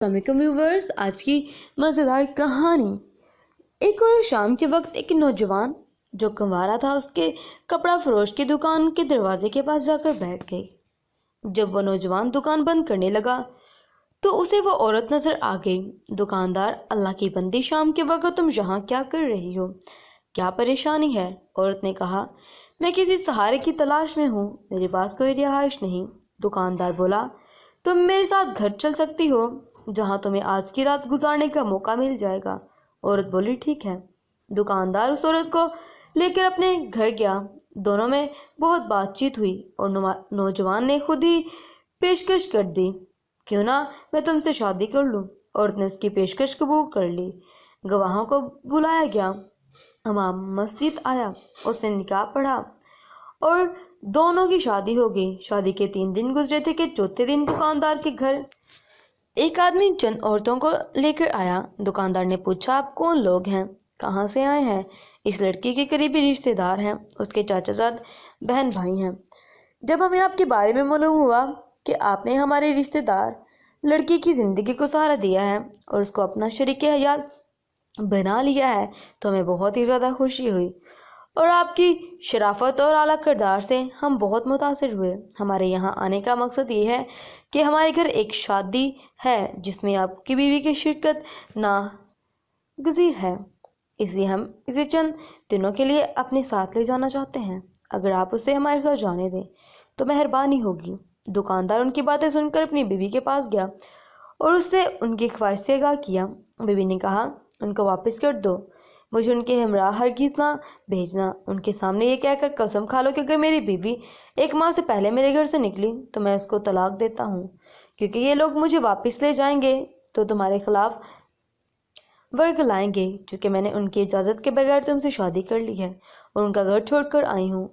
السلام ویورز، آج کی مزیدار کہانی۔ ایک اور شام کے وقت ایک نوجوان جو کنوارا تھا اس کے کپڑا فروش کی دکان کے دروازے کے پاس جا کر بیٹھ گئی۔ جب وہ نوجوان دکان بند کرنے لگا تو اسے وہ عورت نظر آ گئی۔ دکاندار: اللہ کی بندی، شام کے وقت تم یہاں کیا کر رہی ہو؟ کیا پریشانی ہے؟ عورت نے کہا، میں کسی سہارے کی تلاش میں ہوں، میرے پاس کوئی رہائش نہیں۔ دکاندار بولا، تم میرے ساتھ گھر چل سکتی ہو جہاں تمہیں آج کی رات گزارنے کا موقع مل جائے گا۔ عورت بولی، ٹھیک ہے۔ دکاندار اس عورت کو لے کر اپنے گھر گیا۔ دونوں میں بہت بات چیت ہوئی اور نوجوان نے خود ہی پیشکش کر دی، کیوں نہ میں تم سے شادی کر لوں۔ عورت نے اس کی پیشکش قبول کر لی۔ گواہوں کو بلایا گیا۔ امام مسجد آیا، اس نے نکاح پڑھا اور دونوں کی شادی ہو گئی۔ شادی کے 3 دن گزرے تھے کہ چوتھے دن دکاندار کے گھر ایک آدمی چند عورتوں کو لے کر آیا۔ دکاندار نے پوچھا، آپ کون لوگ ہیں؟ کہاں سے آئے ہیں؟ اس لڑکی کے قریبی رشتے دار ہیں، اس کے چاچا زاد بہن بھائی ہیں۔ جب ہمیں آپ کے بارے میں معلوم ہوا کہ آپ نے ہمارے رشتے دار لڑکی کی زندگی کو سہارا دیا ہے اور اس کو اپنا شریک حیات بنا لیا ہے تو ہمیں بہت ہی زیادہ خوشی ہوئی، اور آپ کی شرافت اور اعلیٰ کردار سے ہم بہت متاثر ہوئے۔ ہمارے یہاں آنے کا مقصد یہ ہے کہ ہمارے گھر ایک شادی ہے جس میں آپ کی بیوی کی شرکت ناگزیر ہے، اس لیے ہم اسے چند دنوں کے لیے اپنے ساتھ لے جانا چاہتے ہیں۔ اگر آپ اسے ہمارے ساتھ جانے دیں تو مہربانی ہوگی۔ دکاندار ان کی باتیں سن کر اپنی بیوی کے پاس گیا اور اس سے ان کی خواہش سے آگاہ کیا۔ بیوی نے کہا، ان کو واپس کر دو، مجھے ان کے ہمراہ ہرگز نہ بھیجنا۔ ان کے سامنے یہ کہہ کر قسم کھا لو کہ اگر میری بیوی 1 ماہ سے پہلے میرے گھر سے نکلی تو میں اس کو طلاق دیتا ہوں، کیونکہ یہ لوگ مجھے واپس لے جائیں گے تو تمہارے خلاف ورگ لائیں گے، چونکہ میں نے ان کی اجازت کے بغیر تم سے شادی کر لی ہے اور ان کا گھر چھوڑ کر آئی ہوں۔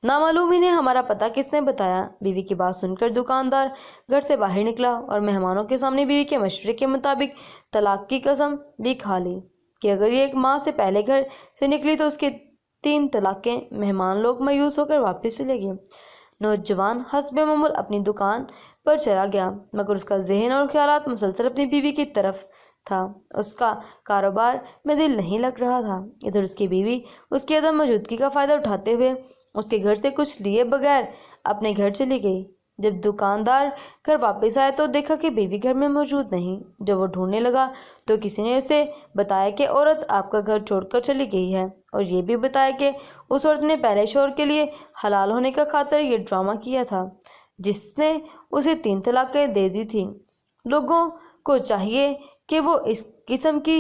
نامعلوم انہیں ہمارا پتہ کس نے بتایا؟ بیوی کی بات سن کر دکاندار گھر سے باہر نکلا اور مہمانوں کے سامنے بیوی کے مشورے کے مطابق طلاق کی قسم بھی کھا لی کہ اگر یہ 1 ماہ سے پہلے گھر سے نکلی تو اس کے 3 طلاقیں۔ مہمان لوگ مایوس ہو کر واپس چلے گئے۔ نوجوان حسب معمول اپنی دکان پر چلا گیا، مگر اس کا ذہن اور خیالات مسلسل اپنی بیوی کی طرف تھا۔ اس کا کاروبار میں دل نہیں لگ رہا تھا۔ ادھر اس کی بیوی اس کی عدم موجودگی کا فائدہ اٹھاتے ہوئے اس کے گھر سے کچھ لیے بغیر اپنے گھر چلی گئی۔ جب دکاندار گھر واپس آیا تو دیکھا کہ بیوی گھر میں موجود نہیں۔ جب وہ ڈھونڈنے لگا تو کسی نے اسے بتایا کہ عورت آپ کا گھر چھوڑ کر چلی گئی ہے، اور یہ بھی بتایا کہ اس عورت نے پہلے شوہر کے لیے حلال ہونے کا خاطر یہ ڈرامہ کیا تھا جس نے اسے 3 طلاقیں دے دی تھیں۔ لوگوں کو چاہیے کہ وہ اس قسم کی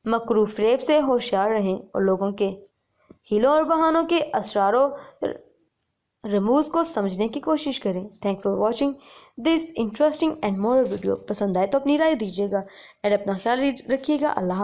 مکروہ فریب سے ہوشیار رہیں اور لوگوں کے ہیلوں اور بہانوں کے اسرار و رموز کو سمجھنے کی کوشش کریں۔ Thanks for watching this interesting and more video. پسند آئے تو اپنی رائے دیجیے گا اور اپنا خیال رکھیے گا۔ اللہ